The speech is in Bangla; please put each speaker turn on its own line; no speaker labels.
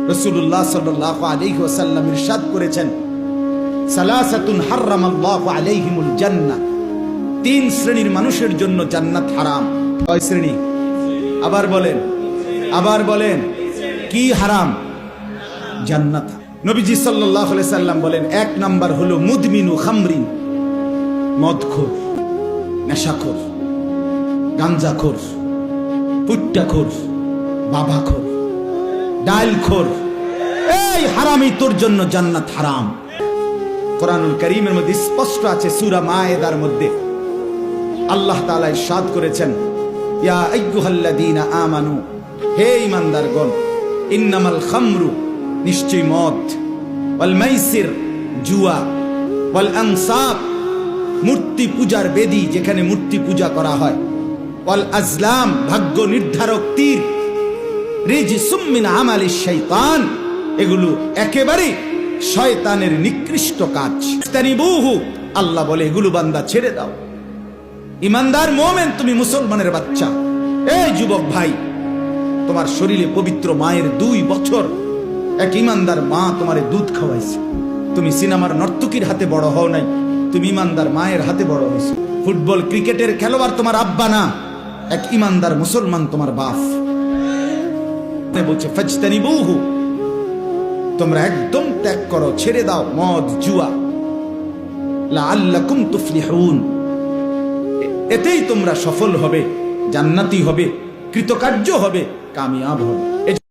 রাসূলুল্লাহ সাল্লাল্লাহু আলাইহি ওয়াসাল্লাম ইরশাদ করেছেন, সালাসাতুন হারামাল্লাহু আলাইহিমুল জান্নাহ, তিন শ্রেণীর মানুষের জন্য জান্নাত হারাম। কয় শ্রেণী? আবার বলেন কি হারাম? জান্নাত। নবীজি সাল্লাল্লাহু আলাইহি সাল্লাম বলেন, এক নাম্বার হলো মুদমিনু খামরিন, মদখোর, নেশাখোর, গাঞ্জাখোর, পুট্টাখোর, বাবাখোর, ডালখোর। এই হারামি তোর জন্য জান্নাত হারাম। কোরআনুল কারীমের মধ্যে স্পষ্ট আছে, সূরা মায়েদার মধ্যে আল্লাহ তাআলা ইরশাদ করেছেন, ইয়া আইয়ুহাল্লাযীনা আমানু, হে ঈমানদারগণ, ইন্নামাল খামরু, নিশ্চয় মদ, ওয়াল মাইসির, জুয়া, ওয়াল আনসাব, মূর্তি পূজার বেদী, যেখানে মূর্তি পূজা করা হয়, ওয়াল আজলাম, ভাগ্য নির্ধারক তীর, রিজসুম মিন আমালিশ শাইতান, এগুলো একেবারে শয়তানের নিকৃষ্ট কাজ। ইস্তানিবুহু, আল্লাহ বলে এগুলো বান্দা ছেড়ে দাও। ইমানদার মুমিন, তুমি মুসলমানের বাচ্চা। এই যুবক ভাই, তোমার শরীরে পবিত্র মায়ের 2 বছর এক ইমানদার মা তোমারে দুধ খাওয়াইছে। তুমি সিনেমার নর্তকীর হাতে বড় হও নাই, তুমি ইমানদার মায়ের হাতে বড় হয়েছে। ফুটবল ক্রিকেটের খেলোয়াড় তোমার আব্বা না, এক ইমানদার মুসলমান তোমার বাপ। বলছে ফাজতানিবুহু, তোমরা একদম ত্যাগ করো, ছেড়ে দাও মদ জুয়া, লাআল্লাকুম তুফলিহুন, এতেই তোমরা সফল হবে, জান্নাতি হবে, কৃতকার্য হবে, কামিয়াব হবে।